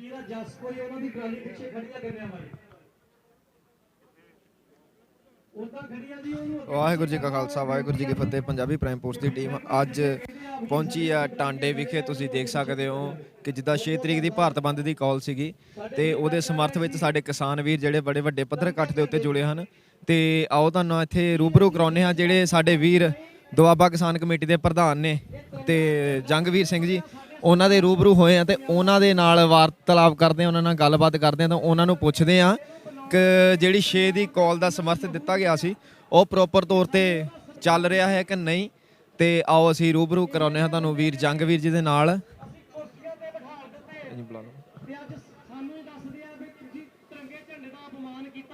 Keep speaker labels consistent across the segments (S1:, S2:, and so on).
S1: वाहिगुरू जी का खालसा वाहिगुरू जी की फतेह। Punjabi prime post की टीम अज पहुंची आ टांडे विखे। तुसीं देख सकते हो कि जिद्दां 6 तरीक की भारत बंद की कॉल सीगी ते उहदे समर्थ विच साडे किसान वीर जिहड़े बड़े वड्डे पੱਧਰ इकट्ठ दे उत्ते जुड़े हन। ते आओ तुहानूं इत्थे रूबरू कराउने आ जिहड़े साडे वीर दुआबा किसान कमेटी के प्रधान ने ते जंगवीर सिंह जी उन्हां दे रूबरू होए आ ते उन्हां दे नाल वार्तालाप करदे आ, उन्हां नाल गलबात करदे आ ते उन्हां नूं पुछदे आ कि जिहड़ी 6 की कॉल का समर्थ दिता गया सी ਉਹ ਪ੍ਰੋਪਰ ਤੌਰ ਤੇ ਚੱਲ ਰਿਹਾ ਹੈ ਕਿ ਨਹੀਂ। ਤੇ ਆਓ ਅਸੀਂ ਰੂਬਰੂ ਕਰਾਉਂਦੇ ਹਾਂ ਤੁਹਾਨੂੰ ਵੀਰ ਜੰਗਵੀਰ ਜੀ ਦੇ ਨਾਲ।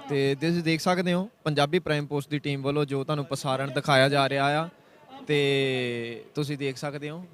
S1: ਤੇ ਤੁਸੀਂ ਦੇਖ ਸਕਦੇ ਹੋ ਪੰਜਾਬੀ ਪ੍ਰਾਈਮ ਪੋਸਟ ਦੀ ਟੀਮ ਵੱਲੋਂ ਜੋ ਤੁਹਾਨੂੰ ਪ੍ਰਸਾਰਣ ਦਿਖਾਇਆ ਜਾ ਰਿਹਾ ਆ ਤੇ ਤੁਸੀਂ ਦੇਖ ਸਕਦੇ ਹੋ।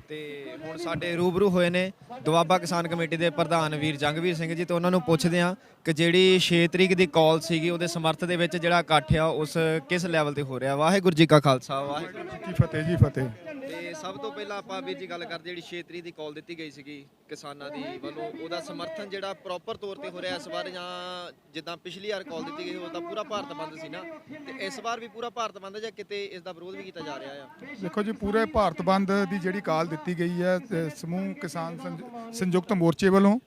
S1: ਤੇ ਹੁਣ ਸਾਡੇ ਰੂਬਰੂ ਹੋਏ ਨੇ ਦੁਆਬਾ ਕਿਸਾਨ ਕਮੇਟੀ ਦੇ ਪ੍ਰਧਾਨ ਵੀਰ ਜੰਗਵੀਰ ਸਿੰਘ ਜੀ ਤੇ ਉਹਨਾਂ ਨੂੰ ਪੁੱਛਦੇ ਆ ਕਿ ਜਿਹੜੀ 6 ਤਰੀਕ ਦੀ ਕਾਲ ਸੀਗੀ ਉਹਦੇ ਸਮਰਥ ਦੇ ਵਿੱਚ ਜਿਹੜਾ ਇਕੱਠ ਆ ਉਸ ਕਿਸ ਲੈਵਲ ਤੇ ਹੋ ਰਿਹਾ। ਵਾਹਿਗੁਰੂ ਜੀ ਕਾ ਖਾਲਸਾ ਵਾਹਿਗੁਰੂ ਜੀ
S2: ਕੀ ਫਤਿਹ ਜੀ ਫਤਿਹ।
S1: ਤੇ ਸਭ ਤੋਂ ਪਹਿਲਾਂ ਆਪਾਂ ਵੀਰ ਜੀ ਗੱਲ ਕਰਦੇ ਜਿਹੜੀ 6 ਤਰੀਕ ਦੀ ਕਾਲ ਦਿੱਤੀ ਗਈ ਸੀਗੀ ਕਿਸਾਨਾਂ ਦੀ ਵੱਲੋਂ ਉਹਦਾ ਸਮਰਥਨ ਜਿਹੜਾ ਪ੍ਰੋਪਰ ਤੌਰ ਤੇ ਹੋ ਰਿਹਾ ਇਸ ਵਾਰ, ਜਾਂ ਜਿੱਦਾਂ ਪਿਛਲੀ ਵਾਰ ਕਾਲ ਦਿੱਤੀ ਗਈ ਉਹਦਾ ਪੂਰਾ ਭਾਰਤ ਬੰਦ ਸੀ ਨਾ, ਤੇ ਇਸ ਵਾਰ ਵੀ ਪੂਰਾ ਭਾਰਤ ਬੰਦ ਜਾਂ ਕਿਤੇ ਇਸ ਦਾ ਵਿਰੋਧ ਵੀ ਕੀਤਾ ਜਾ ਰਿਹਾ ਆ?
S2: ਦੇਖੋ ਜੀ ਪੂਰੇ ਭਾਰਤ ਬੰਦ ਦੀ ਜਿਹੜੀ ਕਾਲ ਦਿੱਤੀ ਗਈ ਹੈ ਸਮੂਹ ਕਿਸਾਨ ਸੰਯੁਕਤ ਮੋਰਚੇ ਵੱਲੋਂ,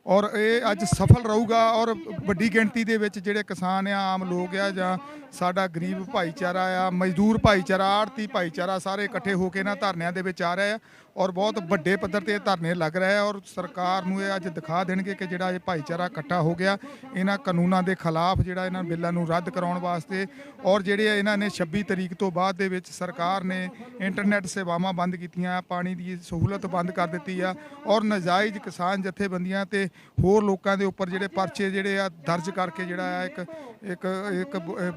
S2: ਔਰ ਇਹ ਅੱਜ ਸਫਲ ਰਹੂਗਾ। ਔਰ ਵੱਡੀ ਗਿਣਤੀ ਦੇ ਵਿੱਚ ਜਿਹੜੇ ਕਿਸਾਨ ਆ, ਆਮ ਲੋਕ ਆ, ਜਾਂ ਸਾਡਾ ਗਰੀਬ ਭਾਈਚਾਰਾ ਆ, ਮਜ਼ਦੂਰ ਭਾਈਚਾਰਾ, ਆੜਤੀ ਭਾਈਚਾਰਾ ਸਾਰੇ ਇਕੱਠੇ ਹੋ ਕੇ ਇਹਨਾਂ ਧਰਨਿਆਂ ਦੇ ਵਿੱਚ ਆ ਰਹੇ ਆ ਔਰ ਬਹੁਤ ਵੱਡੇ ਪੱਧਰ ਤੇ ਇਹ ਧਰਨੇ ਲੱਗ ਰਹੇ ਆ। ਔਰ ਸਰਕਾਰ ਨੂੰ ਇਹ ਅੱਜ ਦਿਖਾ ਦੇਣਗੇ ਕਿ ਜਿਹੜਾ ਇਹ ਭਾਈਚਾਰਾ ਇਕੱਠਾ ਹੋ ਗਿਆ ਇਹਨਾਂ ਕਾਨੂੰਨਾਂ ਦੇ ਖਿਲਾਫ, ਜਿਹੜਾ ਇਹਨਾਂ ਬਿੱਲਾਂ ਨੂੰ ਰੱਦ ਕਰਾਉਣ ਵਾਸਤੇ। ਔਰ ਜਿਹੜੇ ਇਹਨਾਂ ਨੇ 26 ਤਰੀਕ ਤੋਂ ਬਾਅਦ ਦੇ ਵਿੱਚ ਸਰਕਾਰ ਨੇ ਇੰਟਰਨੈਟ ਸੇਵਾਵਾਂ ਬੰਦ ਕੀਤੀਆਂ, ਪਾਣੀ ਦੀ ਸਹੂਲਤ ਬੰਦ ਕਰ ਦਿੱਤੀ ਆ, ਔਰ ਨਾਜਾਇਜ਼ ਕਿਸਾਨ ਜਥੇਬੰਦੀਆਂ ਤੇ ਹੋਰ ਲੋਕਾਂ ਦੇ ਉੱਪਰ ਜਿਹੜੇ ਪਰਚੇ ਜਿਹੜੇ ਆ ਦਰਜ ਕਰਕੇ ਜਿਹੜਾ ਆ ਇੱਕ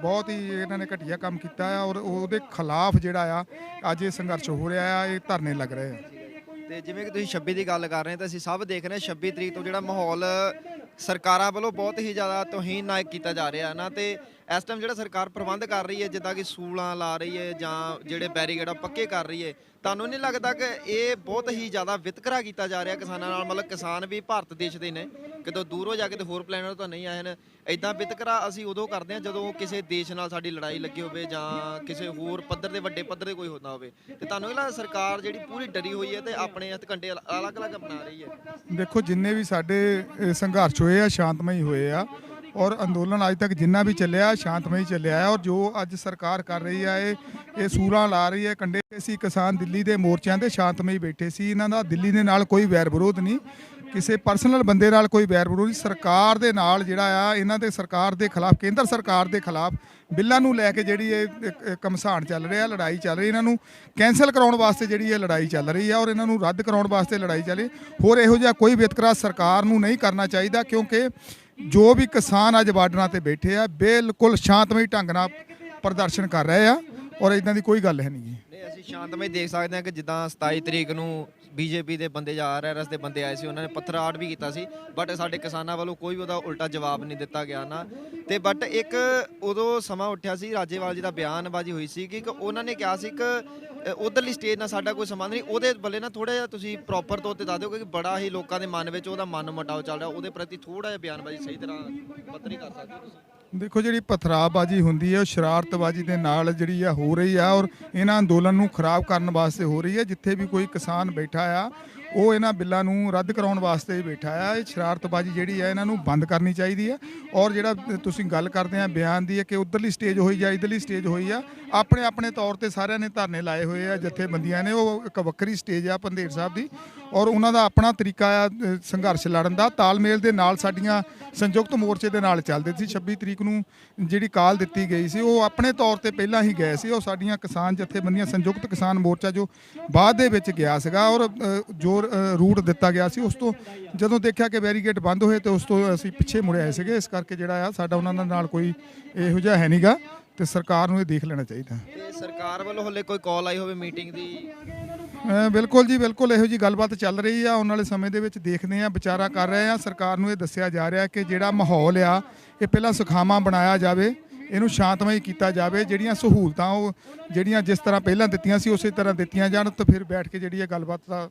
S2: ਬਹੁਤ ਹੀ ਇਹਨਾਂ ਨੇ ਘਟੀਆ ਕੰਮ ਕੀਤਾ ਆ। ਔਰ ਉਹਦੇ ਖਿਲਾਫ ਜਿਹੜਾ ਆ ਅੱਜ ਇਹ ਸੰਘਰਸ਼ ਹੋ ਰਿਹਾ ਆ, ਇਹ ਧਰਨੇ ਲੱਗ ਰਹੇ ਆ।
S1: ਤੇ ਜਿਵੇਂ ਕਿ ਤੁਸੀਂ 26 ਦੀ ਗੱਲ ਕਰ ਰਹੇ ਤਾਂ ਅਸੀਂ ਸਭ ਦੇਖ ਰਹੇ ਹਾਂ 26 ਤਰੀਕ ਤੋਂ ਜਿਹੜਾ ਮਾਹੌਲ ਸਰਕਾਰਾਂ ਵੱਲੋਂ ਬਹੁਤ ਹੀ ਜ਼ਿਆਦਾ ਤੋਹੀਨ ਨਾਇਕ ਕੀਤਾ ਜਾ ਰਿਹਾ ਨਾ। ਤੇ ਇਸ ਟਾਈਮ ਜਿਹੜਾ ਸਰਕਾਰ ਪ੍ਰਬੰਧ ਕਰ ਰਹੀ ਹੈ ਜਿੱਦਾਂ ਕਿ ਸੂਲਾਂ ਲਾ ਰਹੀ ਹੈ ਜਾਂ ਜਿਹੜੇ ਬੈਰੀਕੇਡ ਪੱਕੇ ਕਰ ਰਹੀ ਹੈ, ਤੁਹਾਨੂੰ ਨਹੀਂ ਲੱਗਦਾ ਕਿ ਇਹ ਬਹੁਤ ਹੀ ਜ਼ਿਆਦਾ ਵਿਤਕਰਾ ਕੀਤਾ ਜਾ ਰਿਹਾ ਕਿਸਾਨਾਂ ਨਾਲ? ਮਤਲਬ ਕਿਸਾਨ ਵੀ ਭਾਰਤ ਦੇਸ਼ ਦੇ ਨੇ, ਕਿਤੋਂ ਦੂਰੋਂ ਜਾ ਕੇ ਤੇ ਹੋਰ ਪਲੈਨਰ ਤੋਂ ਨਹੀਂ ਆਏ ਹਨ। ਇੱਦਾਂ ਵਿਤਕਰਾ ਅਸੀਂ ਉਦੋਂ ਕਰਦੇ ਹਾਂ ਜਦੋਂ ਕਿਸੇ ਦੇਸ਼ ਨਾਲ ਸਾਡੀ ਲੜਾਈ ਲੱਗੀ ਹੋਵੇ ਜਾਂ ਕਿਸੇ ਹੋਰ ਪੱਧਰ ਦੇ ਵੱਡੇ ਪੱਧਰ ਦੇ ਕੋਈ ਹੁੰਦਾ ਹੋਵੇ। ਤੇ ਤੁਹਾਨੂੰ ਇਹ ਲੱਗਦਾ ਸਰਕਾਰ ਜਿਹੜੀ ਪੂਰੀ ਡਰੀ ਹੋਈ ਹੈ ਤੇ ਆਪਣੇ ਹੱਥਕੰਡੇ ਅਲੱਗ-ਅਲੱਗ ਅਪਣਾ ਰਹੀ ਹੈ?
S2: ਦੇਖੋ ਜਿੰਨੇ ਵੀ ਸਾਡੇ ਸੰਘਰਸ਼ ਹੋਏ ਆ ਸ਼ਾਂਤਮਈ ਹੋਏ ਆ, ਔਰ ਅੰਦੋਲਨ ਅੱਜ ਤੱਕ ਜਿੰਨਾ ਵੀ ਚੱਲਿਆ ਸ਼ਾਂਤਮਈ ਚੱਲਿਆ ਹੈ। ਔਰ ਜੋ ਅੱਜ ਸਰਕਾਰ ਕਰ ਰਹੀ ਆ ਇਹ ਸੂਰਾਂ ਲਾ ਰਹੀ ਹੈ ਕੰਡੇ। ਅਸੀਂ ਕਿਸਾਨ ਦਿੱਲੀ ਦੇ ਮੋਰਚਿਆਂ ਤੇ ਸ਼ਾਂਤਮਈ ਬੈਠੇ ਸੀ, ਇਹਨਾਂ ਦਾ ਦਿੱਲੀ ਦੇ ਨਾਲ ਕੋਈ ਵੈਰ ਵਿਰੋਧ ਨਹੀਂ, ਕਿਸੇ ਪਰਸਨਲ ਬੰਦੇ ਨਾਲ ਕੋਈ ਵੈਰ ਵਿਰੋਧ ਨਹੀਂ। ਸਰਕਾਰ ਦੇ ਨਾਲ ਜਿਹੜਾ ਆ ਇਹਨਾਂ ਦੇ ਸਰਕਾਰ ਦੇ ਖਿਲਾਫ, ਕੇਂਦਰ ਸਰਕਾਰ ਦੇ ਖਿਲਾਫ ਬਿੱਲਾਂ ਨੂੰ ਲੈ ਕੇ ਜਿਹੜੀ ਇਹ ਘਮਸਾਨ ਚੱਲ ਰਿਹਾ, ਲੜਾਈ ਚੱਲ ਰਹੀ, ਇਹਨਾਂ ਨੂੰ ਕੈਂਸਲ ਕਰਾਉਣ ਵਾਸਤੇ ਜਿਹੜੀ ਇਹ ਲੜਾਈ ਚੱਲ ਰਹੀ ਆ ਔਰ ਇਹਨਾਂ ਨੂੰ ਰੱਦ ਕਰਾਉਣ ਵਾਸਤੇ ਲੜਾਈ ਚੱਲ ਰਹੀ। ਹੋਰ ਇਹੋ ਜਿਹਾ ਕੋਈ ਵਿਤਕਰਾ ਸਰਕਾਰ ਨੂੰ ਨਹੀਂ ਕਰਨਾ ਚਾਹੀਦਾ, ਕਿਉਂਕਿ ਜੋ ਵੀ ਕਿਸਾਨ ਅੱਜ ਬਾਰਡਰਾਂ ਤੇ ਬੈਠੇ ਆ ਬਿਲਕੁਲ ਸ਼ਾਂਤਮਈ ਢੰਗ ਨਾਲ ਪ੍ਰਦਰਸ਼ਨ ਕਰ ਰਹੇ ਆ ਔਰ ਇਦਾਂ ਦੀ ਕੋਈ ਗੱਲ ਹੈ ਨਹੀਂ।
S1: ਅਸੀਂ ਸ਼ਾਂਤਮਈ ਦੇਖ ਸਕਦੇ ਹਾਂ ਕਿ ਜਿੱਦਾਂ 27 ਤਰੀਕ ਨੂੰ ਬੀਜੇਪੀ ਦੇ ਬੰਦੇ ਜਾਂ RRS ਦੇ ਬੰਦੇ ਆਏ ਸੀ, ਉਹਨਾਂ ਨੇ ਪੱਥਰਾਟ ਵੀ ਕੀਤਾ ਸੀ, ਬਟ ਸਾਡੇ ਕਿਸਾਨਾਂ ਵੱਲੋਂ ਕੋਈ ਉਹਦਾ ਉਲਟਾ ਜਵਾਬ ਨਹੀਂ ਦਿੱਤਾ ਗਿਆ ਨਾ। ਤੇ ਬਟ ਇੱਕ ਉਦੋਂ ਸਮਾਂ ਉੱਠਿਆ ਸੀ, ਰਾਜੇਵਾਲ ਜੀ ਦਾ ਬਿਆਨਬਾਜ਼ੀ ਹੋਈ ਸੀ ਕਿ ਉਹਨਾਂ ਨੇ ਕਿਹਾ ਸੀ ਕਿ ਉਧਰਲੀ ਸਟੇਜ ਨਾਲ ਸਾਡਾ ਕੋਈ ਸੰਬੰਧ ਨਹੀਂ। ਉਹਦੇ ਵੱਲੇ ਨਾ ਥੋੜ੍ਹਾ ਜਿਹਾ ਤੁਸੀਂ ਪ੍ਰੋਪਰ ਤੌਰ ਤੇ ਦੱਸ ਦਿਓ ਕਿ ਬੜਾ ਹੀ ਲੋਕਾਂ ਦੇ ਮਨ ਵਿੱਚ ਉਹਦਾ ਮਨ ਮੁਟਾਓ ਚੱਲ ਰਿਹਾ, ਉਹਦੇ ਪ੍ਰਤੀ ਥੋੜ੍ਹਾ ਜਿਹਾ ਬਿਆਨਬਾਜ਼ੀ ਸਹੀ ਤਰ੍ਹਾਂ ਪੱਤਰੀ ਕਰ ਸਕਦੇ ਹੋ ਤੁਸੀਂ?
S2: ਦੇਖੋ ਜਿਹੜੀ ਪਥਰਾਬਾਜ਼ੀ ਹੁੰਦੀ ਹੈ ਉਹ ਸ਼ਰਾਰਤਬਾਜ਼ੀ ਦੇ ਨਾਲ ਜਿਹੜੀ ਆ ਹੋ ਰਹੀ ਆ ਔਰ ਇਹਨਾਂ ਅੰਦੋਲਨ ਨੂੰ ਖਰਾਬ ਕਰਨ ਵਾਸਤੇ ਹੋ ਰਹੀ ਹੈ। ਜਿੱਥੇ ਵੀ ਕੋਈ ਕਿਸਾਨ ਬੈਠਾ ਆ ਉਹ ਇਹਨਾਂ ਬਿੱਲਾਂ ਨੂੰ ਰੱਦ ਕਰਾਉਣ ਵਾਸਤੇ ਹੀ ਬੈਠਾ ਆ। ਇਹ ਸ਼ਰਾਰਤਬਾਜ਼ੀ ਜਿਹੜੀ ਹੈ ਇਹਨਾਂ ਨੂੰ ਬੰਦ ਕਰਨੀ ਚਾਹੀਦੀ ਹੈ। ਔਰ ਜਿਹੜਾ ਤੁਸੀਂ ਗੱਲ ਕਰਦੇ ਆ ਬਿਆਨ ਦੀ ਹੈ ਕਿ ਉੱਧਰਲੀ ਸਟੇਜ ਹੋਈ ਜਾਂ ਇੱਧਰਲੀ ਸਟੇਜ ਹੋਈ ਆ, ਆਪਣੇ ਆਪਣੇ ਤੌਰ ਤੇ ਸਾਰਿਆਂ ਨੇ ਧਰਨੇ ਲਾਏ ਹੋਏ ਆ, ਜਥੇਬੰਦੀਆਂ ਨੇ, ਉਹ ਇੱਕ ਵੱਖਰੀ ਸਟੇਜ ਆ ਪੰਧੇਰ ਸਾਹਿਬ ਦੀ ਔਰ ਉਹਨਾਂ ਦਾ ਆਪਣਾ ਤਰੀਕਾ ਆ ਸੰਘਰਸ਼ ਲੜਨ ਦਾ। ਤਾਲਮੇਲ ਦੇ ਨਾਲ ਸਾਡੀਆਂ ਸੰਯੁਕਤ ਮੋਰਚੇ ਦੇ ਨਾਲ ਚੱਲਦੇ ਸੀ। 26 ਤਰੀਕ ਨੂੰ ਜਿਹੜੀ ਕਾਲ ਦਿੱਤੀ ਗਈ ਸੀ ਉਹ ਆਪਣੇ ਤੌਰ ਤੇ ਪਹਿਲਾਂ ਹੀ ਗਏ ਸੀ, ਉਹ ਸਾਡੀਆਂ ਕਿਸਾਨ ਜਥੇਬੰਦੀਆਂ ਸੰਯੁਕਤ ਕਿਸਾਨ ਮੋਰਚਾ ਜੋ ਬਾਅਦ ਦੇ ਵਿੱਚ ਗਿਆ ਸੀਗਾ ਔਰ ਜੋ ਰੂਟ ਦਿੱਤਾ ਗਿਆ ਸੀ ਉਸ ਤੋਂ ਜਦੋਂ ਦੇਖਿਆ ਕਿ ਬੈਰੀਕੇਡ ਬੰਦ ਹੋਏ ਤੇ ਉਸ ਤੋਂ ਅਸੀਂ ਪਿੱਛੇ ਮੁੜ ਆਏ ਸੀਗੇ। ਇਸ ਕਰਕੇ ਜਿਹੜਾ ਆ ਸਾਡਾ ਉਹਨਾਂ ਨਾਲ ਕੋਈ ਇਹੋ ਜਿਹਾ ਹੈ ਨਹੀਂਗਾ ਤੇ ਸਰਕਾਰ ਨੂੰ ਇਹ ਦੇਖ ਲੈਣਾ ਚਾਹੀਦਾ।
S1: ਤੇ ਸਰਕਾਰ ਵੱਲੋਂ ਹਲੇ ਕੋਈ ਕਾਲ ਆਈ ਹੋਵੇ ਮੀਟਿੰਗ ਦੀ?
S2: ਬਿਲਕੁਲ ਜੀ ਬਿਲਕੁਲ ਇਹੋ ਜੀ ਗੱਲਬਾਤ ਚੱਲ ਰਹੀ ਆ। ਆਉਣ ਵਾਲੇ ਸਮੇਂ ਦੇ ਵਿੱਚ ਦੇਖਦੇ ਆ, ਵਿਚਾਰਾ ਕਰ ਰਹੇ ਆ। ਸਰਕਾਰ ਨੂੰ ਇਹ ਦੱਸਿਆ ਜਾ ਰਿਹਾ ਕਿ ਜਿਹੜਾ ਮਾਹੌਲ ਆ ਇਹ ਪਹਿਲਾਂ ਸੁਖਾਵਾਂ ਬਣਾਇਆ ਜਾਵੇ, ਇਹਨੂੰ ਸ਼ਾਂਤਮਈ ਕੀਤਾ ਜਾਵੇ, ਜਿਹੜੀਆਂ ਸਹੂਲਤਾਂ ਉਹ ਜਿਹੜੀਆਂ ਜਿਸ ਤਰ੍ਹਾਂ ਪਹਿਲਾਂ ਦਿੱਤੀਆਂ ਸੀ ਉਸੇ ਤਰ੍ਹਾਂ ਦਿੱਤੀਆਂ ਜਾਣ, ਤਾਂ ਫਿਰ ਬੈਠ ਕੇ ਜਿਹੜੀ ਇਹ ਗੱਲਬਾਤ ਦਾ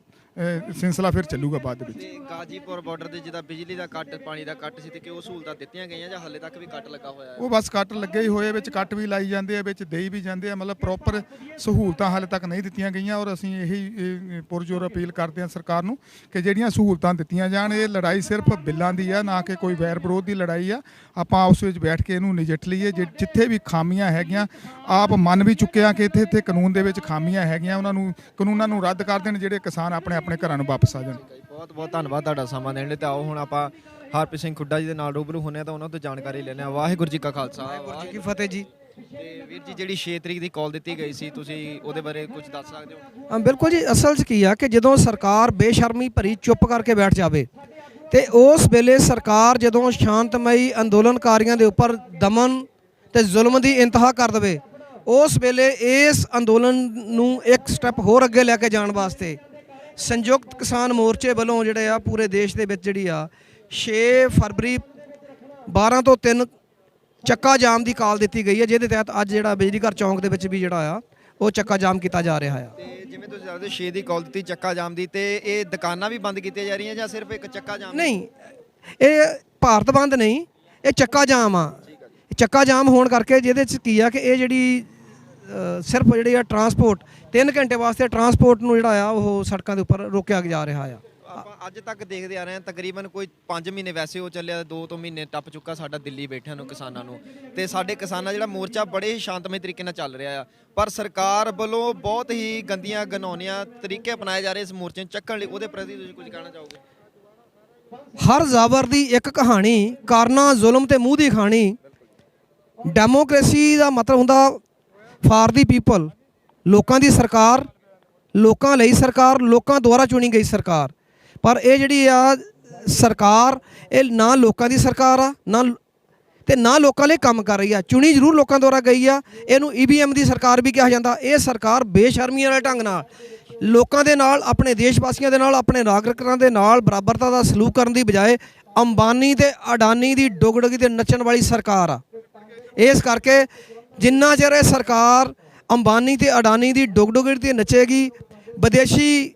S2: ਸਿਲਸਿਲਾ ਫਿਰ ਚੱਲੂਗਾ ਬਾਅਦ ਦੇ ਵਿੱਚ।
S1: ਤੇ ਗਾਜੀਪੁਰ ਬਾਰਡਰ ਤੇ ਜਿੱਦਾਂ ਬਿਜਲੀ ਦਾ ਕੱਟ, ਪਾਣੀ ਦਾ ਕੱਟ ਸੀ, ਤੇ ਕਿ ਉਹ ਸਹੂਲਤਾਂ ਦਿੱਤੀਆਂ ਗਈਆਂ ਜਾਂ ਹਾਲੇ ਤੱਕ ਵੀ ਕੱਟ ਲੱਗਾ ਹੋਇਆ ਹੈ?
S2: ਉਹ ਬਸ ਕੱਟ ਲੱਗੇ ਹੀ ਹੋਏ, ਵਿੱਚ ਕੱਟ ਵੀ ਲਾਈ ਜਾਂਦੇ ਆ, ਵਿੱਚ ਦੇਈ ਵੀ ਜਾਂਦੇ ਆ, ਮਤਲਬ ਪ੍ਰੋਪਰ ਸਹੂਲਤਾਂ ਹਾਲੇ ਤੱਕ ਨਹੀਂ ਦਿੱਤੀਆਂ ਗਈਆਂ। ਔਰ ਅਸੀਂ ਇਹੀ ਪੁਰਜੋਰ ਅਪੀਲ ਕਰਦੇ ਹਾਂ ਸਰਕਾਰ ਨੂੰ ਕਿ ਜਿਹੜੀਆਂ ਸਹੂਲਤਾਂ ਦਿੱਤੀਆਂ ਜਾਣ। ਇਹ ਲੜਾਈ ਸਿਰਫ ਬਿੱਲਾਂ ਦੀ ਆ, ਨਾ ਕਿ ਕੋਈ ਵੈਰ ਵਿਰੋਧ ਦੀ ਲੜਾਈ ਆ। ਆਪਾਂ ਆਪਸ ਵਿੱਚ ਬੈਠ ਕੇ ਇਹਨੂੰ ਨਜਿੱਠ ਲਈਏ। ਜਿੱਥੇ ਵੀ ਖਾਮੀਆਂ ਹੈਗੀਆਂ, ਆਪ ਮੰਨ ਵੀ ਚੁੱਕੇ ਆ ਕਿ ਇੱਥੇ ਕਾਨੂੰਨ ਦੇ ਵਿੱਚ ਖਾਮੀਆਂ ਹੈਗੀਆਂ, ਉਹਨਾਂ ਨੂੰ ਕਾਨੂੰਨਾਂ ਨੂੰ ਰੱਦ ਕਰ ਦੇਣ, ਜਿਹੜੇ ਕਿਸਾਨ ਆਪਣੇ ਆਪਣੇ ਘਰਾਂ ਨੂੰ ਵਾਪਸ ਆ ਜਾਣ।
S1: ਬਹੁਤ ਬਹੁਤ ਧੰਨਵਾਦ ਤੁਹਾਡਾ ਸਮਾਂ ਦੇਣ ਲਈ। ਤੇ ਆਓ ਹੁਣ ਆਪਾਂ ਹਰਪ੍ਰੀਤ ਸਿੰਘ ਖੁੱਡਾ ਜੀ ਦੇ ਨਾਲ ਰੂਬਰੂ ਹੁੰਨੇ ਆ ਤਾਂ ਉਹਨਾਂ ਤੋਂ ਜਾਣਕਾਰੀ ਲੈਣੇ ਆ। ਵਾਹਿਗੁਰੂ ਜੀ ਕਾ ਖਾਲਸਾ,
S3: ਵਾਹਿਗੁਰੂ ਜੀ ਕੀ ਫਤਿਹ ਜੀ।
S1: ਤੇ ਵੀਰ ਜੀ, ਜਿਹੜੀ 6 ਤਰੀਕ ਦੀ ਕਾਲ ਦਿੱਤੀ ਗਈ ਸੀ, ਤੁਸੀਂ ਉਹਦੇ ਬਾਰੇ ਕੁਝ ਦੱਸ ਸਕਦੇ ਹੋ?
S3: ਬਿਲਕੁਲ ਜੀ, ਅਸਲ 'ਚ ਕੀ ਆ ਕਿ ਜਦੋਂ ਸਰਕਾਰ ਬੇਸ਼ਰਮੀ ਭਰੀ ਚੁੱਪ ਕਰਕੇ ਬੈਠ ਜਾਵੇ ਤੇ ਉਸ ਵੇਲੇ ਸਰਕਾਰ ਜਦੋਂ ਸ਼ਾਂਤਮਈ ਅੰਦੋਲਨਕਾਰੀਆਂ ਦੇ ਉੱਪਰ ਦਮਨ ਤੇ ਜ਼ੁਲਮ ਦੀ ਇੰਤਹਾ ਕਰ ਦੇਵੇ, ਉਸ ਵੇਲੇ ਇਸ ਅੰਦੋਲਨ ਨੂੰ ਇੱਕ ਸਟੈਪ ਹੋਰ ਅੱਗੇ ਲੈ ਕੇ ਜਾਣ ਵਾਸਤੇ ਸੰਯੁਕਤ ਕਿਸਾਨ ਮੋਰਚੇ ਵੱਲੋਂ ਜਿਹੜੇ ਆ ਪੂਰੇ ਦੇਸ਼ ਦੇ ਵਿੱਚ ਜਿਹੜੀ ਆ 6 ਫਰਵਰੀ 12 ਤੋਂ 3 ਚੱਕਾ ਜਾਮ ਦੀ ਕਾਲ ਦਿੱਤੀ ਗਈ ਹੈ, ਜਿਹਦੇ ਤਹਿਤ ਅੱਜ ਜਿਹੜਾ ਬਿਜਲੀ ਘਰ ਚੌਂਕ ਦੇ ਵਿੱਚ ਵੀ ਜਿਹੜਾ ਆ ਉਹ ਚੱਕਾ ਜਾਮ ਕੀਤਾ ਜਾ ਰਿਹਾ ਆ।
S1: ਤੇ ਜਿਵੇਂ ਤੁਸੀਂ ਦੱਸਦੇ 6 ਦੀ ਕਾਲ ਦਿੱਤੀ ਚੱਕਾ ਜਾਮ ਦੀ, ਤੇ ਇਹ ਦੁਕਾਨਾਂ ਵੀ ਬੰਦ ਕੀਤੀਆਂ ਜਾ ਰਹੀਆਂ ਜਾਂ ਸਿਰਫ ਇੱਕ ਚੱਕਾ ਜਾਮ?
S3: ਨਹੀਂ, ਇਹ ਭਾਰਤ ਬੰਦ ਨਹੀਂ, ਇਹ ਚੱਕਾ ਜਾਮ ਆ। ਚੱਕਾ ਜਾਮ ਹੋਣ ਕਰਕੇ ਜਿਹਦੇ 'ਚ ਕੀ ਆ ਕਿ ਇਹ ਜਿਹੜੀ ਸਿਰਫ ਜਿਹੜੀ ਆ ਟਰਾਂਸਪੋਰਟ 3 ਘੰਟੇ ਵਾਸਤੇ ਟਰਾਂਸਪੋਰਟ ਨੂੰ ਜਿਹੜਾ ਆ ਉਹ ਸੜਕਾਂ ਦੇ ਉੱਪਰ ਰੋਕਿਆ ਜਾ ਰਿਹਾ ਆ।
S1: ਆਪਾਂ ਅੱਜ ਤੱਕ ਦੇਖਦੇ ਆ ਰਹੇ ਹਾਂ, ਤਕਰੀਬਨ ਕੋਈ 5 ਮਹੀਨੇ ਵੈਸੇ ਹੋ ਚੱਲਿਆ, 2 ਤੋਂ ਮਹੀਨੇ ਟੱਪ ਚੁੱਕਾ ਸਾਡਾ ਦਿੱਲੀ ਬੈਠਿਆਂ ਨੂੰ, ਕਿਸਾਨਾਂ ਨੂੰ। ਤੇ ਸਾਡੇ ਕਿਸਾਨਾਂ ਜਿਹੜਾ ਮੋਰਚਾ ਬੜੇ ਹੀ ਸ਼ਾਂਤਮਈ ਤਰੀਕੇ ਨਾਲ ਚੱਲ ਰਿਹਾ ਆ, ਪਰ ਸਰਕਾਰ ਵੱਲੋਂ ਬਹੁਤ ਹੀ ਗੰਦੀਆਂ ਘਿਨੌਣੀਆਂ ਤਰੀਕੇ ਅਪਣਾਏ ਜਾ ਰਹੇ ਇਸ ਮੋਰਚੇ ਨੂੰ ਚੱਕਣ ਲਈ। ਉਹਦੇ ਪ੍ਰਤੀ ਤੁਸੀਂ ਕੁਝ ਕਹਿਣਾ ਚਾਹੋਗੇ?
S3: ਹਰ ਜ਼ਾਬਰ ਦੀ ਇੱਕ ਕਹਾਣੀ, ਕਰਨਾ ਜ਼ੁਲਮ ਤੇ ਮੂੰਹ ਦੀ ਖਾਣੀ। ਡੈਮੋਕ੍ਰੇਸੀ ਦਾ ਮਤਲਬ ਹੁੰਦਾ ਫਾਰ ਦੀ ਪੀਪਲ, ਲੋਕਾਂ ਦੀ ਸਰਕਾਰ, ਲੋਕਾਂ ਲਈ ਸਰਕਾਰ, ਲੋਕਾਂ ਦੁਆਰਾ ਚੁਣੀ ਗਈ ਸਰਕਾਰ। ਪਰ ਇਹ ਜਿਹੜੀ ਆ ਸਰਕਾਰ, ਇਹ ਨਾ ਲੋਕਾਂ ਦੀ ਸਰਕਾਰ ਆ, ਨਾ ਲੋਕਾਂ ਲਈ ਕੰਮ ਕਰ ਰਹੀ ਆ। ਚੁਣੀ ਜ਼ਰੂਰ ਲੋਕਾਂ ਦੁਆਰਾ ਗਈ ਆ, ਇਹਨੂੰ EVM ਦੀ ਸਰਕਾਰ ਵੀ ਕਿਹਾ ਜਾਂਦਾ। ਇਹ ਸਰਕਾਰ ਬੇਸ਼ਰਮੀ ਵਾਲੇ ਢੰਗ ਨਾਲ ਲੋਕਾਂ ਦੇ ਨਾਲ, ਆਪਣੇ ਦੇਸ਼ ਵਾਸੀਆਂ ਦੇ ਨਾਲ, ਆਪਣੇ ਨਾਗਰਿਕਾਂ ਦੇ ਨਾਲ ਬਰਾਬਰਤਾ ਦਾ ਸਲੂਕ ਕਰਨ ਦੀ ਬਜਾਏ ਅੰਬਾਨੀ ਤੇ ਅਡਾਨੀ ਦੀ ਡੁਗਡੁਗੀ ਤੇ ਨੱਚਣ ਵਾਲੀ ਸਰਕਾਰ ਆ। ਇਸ ਕਰਕੇ ਜਿੰਨਾ ਚਿਰ ਇਹ ਸਰਕਾਰ ਅੰਬਾਨੀ ਤੇ ਅਡਾਨੀ ਦੀ ਡੁਗਡੁਗੀ ਤੇ ਨੱਚੇਗੀ, ਵਿਦੇਸ਼ੀ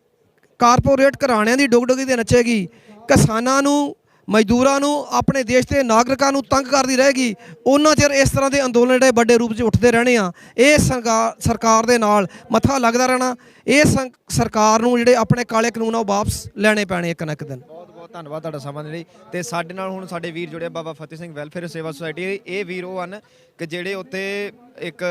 S3: ਕਾਰਪੋਰੇਟ ਘਰਾਣਿਆਂ ਦੀ ਡੁਗਡੁਗੀ ਤੇ ਨੱਚੇਗੀ, ਕਿਸਾਨਾਂ ਨੂੰ, ਮਜ਼ਦੂਰਾਂ ਨੂੰ, ਆਪਣੇ ਦੇਸ਼ ਦੇ ਨਾਗਰਿਕਾਂ ਨੂੰ ਤੰਗ ਕਰਦੀ ਰਹੇਗੀ, ਉਹਨਾਂ ਚਿਰ ਇਸ ਤਰ੍ਹਾਂ ਦੇ ਅੰਦੋਲਨ ਜਿਹੜੇ ਵੱਡੇ ਰੂਪ 'ਚ ਉੱਠਦੇ ਰਹਿਣੇ ਆ। ਇਹ ਸਰਕਾਰ ਦੇ ਨਾਲ ਮੱਥਾ ਲੱਗਦਾ ਰਹਿਣਾ। ਇਹ ਸਰਕਾਰ ਨੂੰ ਜਿਹੜੇ ਆਪਣੇ ਕਾਲੇ ਕਾਨੂੰਨ ਆ ਉਹ ਵਾਪਸ ਲੈਣੇ ਪੈਣੇ ਇੱਕ ਨਾ ਇੱਕ ਦਿਨ।
S1: ਬਹੁਤ ਬਹੁਤ ਧੰਨਵਾਦ ਤੁਹਾਡਾ ਸਮਾਂ ਦੇਣ ਲਈ। ਤੇ ਸਾਡੇ ਨਾਲ ਹੁਣ ਸਾਡੇ ਵੀਰ ਜੁੜੇ ਬਾਬਾ ਫਤਿਹ ਸਿੰਘ ਵੈਲਫੇਅਰ ਸੇਵਾ ਸੁਸਾਇਟੀ। ਇਹ ਵੀਰ ਉਹ ਹਨ ਕਿ ਜਿਹੜੇ ਉੱਥੇ ਇੱਕ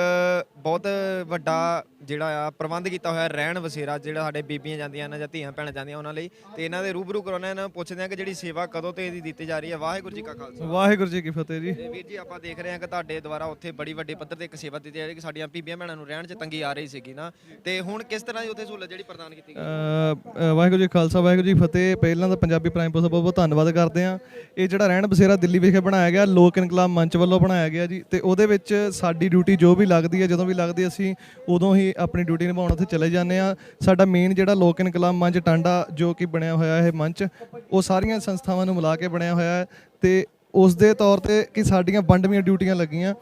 S1: ਬਹੁਤ ਵੱਡਾ ਜਿਹੜਾ ਆ ਪ੍ਰਬੰਧ ਕੀਤਾ ਹੋਇਆ ਰਹਿਣ ਬਸੇਰਾ, ਜਿਹੜਾ ਸਾਡੇ ਬੀਬੀਆਂ ਜਾਂਦੀਆਂ ਨੇ ਜਾਂ ਧੀਆਂ ਭੈਣਾਂ ਜਾਂਦੀਆਂ ਉਹਨਾਂ ਲਈ। ਤੇ ਇਹਨਾਂ ਦੇ ਰੂਬਰੂ ਕਰਾਉਣਾ, ਇਹਨਾਂ ਨੂੰ ਪੁੱਛਦੇ ਆ ਕਿ ਜਿਹੜੀ ਸੇਵਾ ਕਦੋਂ ਤੇ ਇਹਦੀ ਦਿੱਤੀ ਜਾ ਰਹੀ ਹੈ। ਵਾਹਿਗੁਰੂ ਜੀ ਕਾ ਖਾਲਸਾ,
S4: ਵਾਹਿਗੁਰੂ ਜੀ ਕੀ ਫਤਿਹ ਜੀ।
S1: ਤੇ ਵੀਰ ਜੀ, ਆਪਾਂ ਦੇਖ ਰਹੇ ਹਾਂ ਕਿ ਤੁਹਾਡੇ ਦੁਆਰਾ ਉੱਥੇ ਬੜੀ ਵੱਡੇ ਪੱਧਰ ਤੇ ਇੱਕ ਸੇਵਾ ਦਿੱਤੀ ਜਾ ਰਹੀ ਕਿ ਸਾਡੀਆਂ ਬੀਬੀਆਂ ਭੈਣਾਂ ਨੂੰ ਰਹਿਣ 'ਚ ਤੰਗੀ ਆ ਰਹੀ ਸੀਗੀ ਨਾ, ਤੇ ਹੁਣ ਕਿਸ ਤਰ੍ਹਾਂ ਦੀ ਉੱਥੇ ਸਹੂਲਤ ਜਿਹੜੀ ਪ੍ਰਦਾਨ ਕੀਤੀ ਗਈ?
S4: ਵਾਹਿਗੁਰੂ ਜੀ ਖਾਲਸਾ, ਵਾਹਿਗੁਰੂ ਜੀ ਫਤਿਹ। ਪਹਿਲਾਂ ਤਾਂ ਪੰਜਾਬੀ ਪ੍ਰਾਈਮ ਪੋਸਟ ਦਾ ਬਹੁਤ ਬਹੁਤ ਧੰਨਵਾਦ ਕਰਦੇ ਹਾਂ। ਇਹ ਜਿਹੜਾ ਰਹਿਣ ਬਸੇਰਾ ਦਿੱਲੀ ਵਿਖੇ ਬਣਾਇਆ ਗਿਆ, ਲੋਕ ਇਨਕਲਾਬ ਮੰਚ ਵੱਲੋਂ ਬਣਾਇਆ ਗਿਆ ਜੀ। ਤੇ ਉਹਦੇ ਵਿੱਚ ਸਾਡੀ ਡਿਊਟੀ ਜੋ ਵੀ ਲੱਗਦੀ ਹੈ, ਜਦੋਂ ਵੀ ਲੱਗਦੀ ਅਸੀਂ ਉਦੋਂ ਹੀ ਆਪਣੀ ਡਿਊਟੀ ਨਿਭਾਉਣ ਉੱਥੇ ਚਲੇ ਜਾਂਦੇ ਹਾਂ। ਸਾਡਾ ਮੇਨ ਜਿਹੜਾ ਲੋਕ ਇਨਕਲਾਬ ਮੰਚ ਟਾਂਡਾ ਜੋ ਕਿ ਬਣਿਆ ਹੋਇਆ ਇਹ ਮੰਚ, ਉਹ ਸਾਰੀਆਂ ਸੰਸਥਾਵਾਂ ਨੂੰ ਮਿਲਾ ਕੇ ਬਣਿਆ ਹੋਇਆ ਹੈ। ਤੇ ਉਸ ਦੇ ਤੌਰ ਤੇ ਕਿ ਸਾਡੀਆਂ ਵੰਡਵੀਆਂ ਡਿਊਟੀਆਂ ਲੱਗੀਆਂ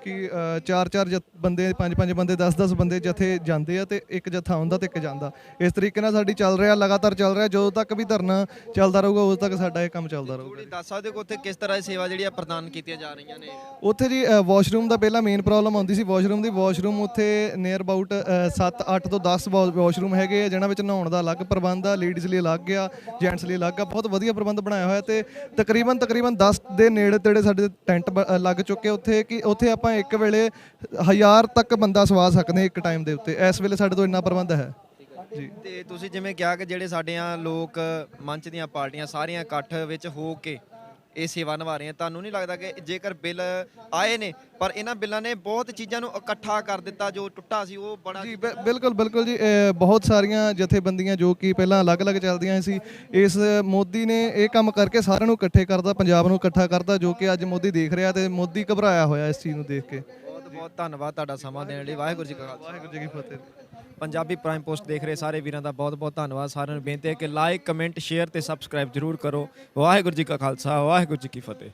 S4: ਕਿ 4-4 ਬੰਦੇ, 5-5 ਬੰਦੇ, 10-10 ਬੰਦੇ ਜਥੇ ਜਾਂਦੇ ਆ ਤੇ ਇੱਕ ਜਥਾ ਹੁੰਦਾ ਤੇ ਇੱਕ ਜਾਂਦਾ। ਇਸ ਤਰੀਕੇ ਨਾਲ ਸਾਡੀ ਚੱਲ ਰਿਹਾ, ਲਗਾਤਾਰ ਚੱਲ ਰਿਹਾ। ਜਦੋਂ ਤੱਕ ਵੀ ਧਰਨਾ ਚੱਲਦਾ ਰਹੂਗਾ ਉਦੋਂ ਤੱਕ ਸਾਡਾ ਇਹ ਕੰਮ ਚੱਲਦਾ ਰਹੂਗਾ।
S1: ਥੋੜੀ ਦੱਸ ਸਕਦੇ ਹੋ ਉੱਥੇ ਕਿਸ ਤਰ੍ਹਾਂ ਦੀ ਸੇਵਾ ਜਿਹੜੀ ਆ ਪ੍ਰਦਾਨ ਕੀਤੀਆਂ ਜਾ ਰਹੀਆਂ ਨੇ?
S4: ਉੱਥੇ ਜੀ ਵਾਸ਼ਰੂਮ ਦਾ ਪਹਿਲਾਂ ਮੇਨ ਪ੍ਰੋਬਲਮ ਆਉਂਦੀ ਸੀ, ਵਾਸ਼ਰੂਮ ਉੱਥੇ ਨੀਅਰ ਅਬਾਊਟ 7-8 ਤੋਂ 10 ਵਾਸ਼ਰੂਮ ਹੈਗੇ ਆ, ਜਿਹਨਾਂ ਵਿੱਚ ਨਹਾਉਣ ਦਾ ਅਲੱਗ ਪ੍ਰਬੰਧ ਆ, ਲੇਡੀਜ਼ ਲਈ ਅਲੱਗ ਆ, ਜੈਂਟਸ ਲਈ ਅਲੱਗ ਆ। ਬਹੁਤ ਵਧੀਆ ਪ੍ਰਬੰਧ ਬਣਾਇਆ ਹੋਇਆ ਤੇ ਤਕਰੀਬਨ 10 ਦੇ ਨੇੜੇ ਤੇੜੇ ਸਾਡੇ ਟੈਂਟ ਲੱਗ ਚੁੱਕੇ ਉੱਥੇ, ਕਿ ਉੱਥੇ ਆਪਾਂ ਇੱਕ ਵੇਲੇ 1000 ਤੱਕ ਬੰਦਾ ਸਵਾ ਸਕਦੇ ਇੱਕ ਟਾਈਮ ਦੇ ਉੱਤੇ। ਇਸ ਵੇਲੇ ਸਾਡੇ ਤੋਂ ਇੰਨਾ ਪ੍ਰਬੰਧ ਹੈ ਜੀ।
S1: ਤੇ ਤੁਸੀਂ ਜਿਵੇਂ ਕਿਹਾ ਕਿ ਜਿਹੜੇ ਸਾਡੀਆਂ ਲੋਕ ਮੰਚ ਦੀਆਂ ਪਾਰਟੀਆਂ ਸਾਰੀਆਂ ਇਕੱਠ ਵਿੱਚ ਹੋ ਕੇ ਇਹ ਸੇਵਾ ਨਿਭਾ ਰਹੀਆਂ, ਤੁਹਾਨੂੰ ਨਹੀਂ ਲੱਗਦਾ ਕਿ ਜੇਕਰ ਬਿੱਲ ਆਏ ਨੇ ਪਰ ਇਹਨਾਂ ਬਿੱਲਾਂ ਨੇ ਬਹੁਤ ਚੀਜ਼ਾਂ ਨੂੰ ਇਕੱਠਾ ਕਰ ਦਿੱਤਾ, ਜੋ ਟੁੱਟਾ ਸੀ ਉਹ ਬੜਾ?
S4: ਜੀ ਬਿਲਕੁਲ ਜੀ। ਬਹੁਤ ਸਾਰੀਆਂ ਜਥੇਬੰਦੀਆਂ ਜੋ ਕਿ ਪਹਿਲਾਂ ਅਲੱਗ-ਅਲੱਗ ਚੱਲਦੀਆਂ ਸੀ, ਇਸ ਮੋਦੀ ਨੇ ਇਹ ਕੰਮ ਕਰਕੇ ਸਾਰਿਆਂ ਨੂੰ ਇਕੱਠੇ ਕਰਦਾ, ਪੰਜਾਬ ਨੂੰ ਇਕੱਠਾ ਕਰਦਾ, ਜੋ ਕਿ ਅੱਜ ਮੋਦੀ ਦੇਖ ਰਿਹਾ ਤੇ ਮੋਦੀ ਘਬਰਾਇਆ ਹੋਇਆ ਇਸ ਚੀਜ਼ ਨੂੰ ਦੇਖ ਕੇ।
S1: ਬਹੁਤ ਬਹੁਤ ਧੰਨਵਾਦ ਤੁਹਾਡਾ ਸਮਾਂ ਦੇਣ ਲਈ। ਵਾਹਿਗੁਰੂ ਜੀ ਕਾ ਖਾਲਸਾ,
S4: ਵਾਹਿਗੁਰੂ ਜੀ ਕੀ ਫਤਿਹ।
S1: ਪੰਜਾਬੀ ਪ੍ਰਾਈਮ ਪੋਸਟ ਦੇਖ ਰਹੇ ਸਾਰੇ ਵੀਰਾਂ ਦਾ ਬਹੁਤ ਬਹੁਤ ਧੰਨਵਾਦ। ਸਾਰਿਆਂ ਨੂੰ ਬੇਨਤੀ ਹੈ ਕਿ ਲਾਈਕ, ਕਮੈਂਟ, ਸ਼ੇਅਰ ਤੇ ਸਬਸਕ੍ਰਾਈਬ ਜ਼ਰੂਰ ਕਰੋ। ਵਾਹਿਗੁਰੂ ਜੀ ਕਾ ਖਾਲਸਾ, ਵਾਹਿਗੁਰੂ ਜੀ ਕੀ ਫਤਿਹ।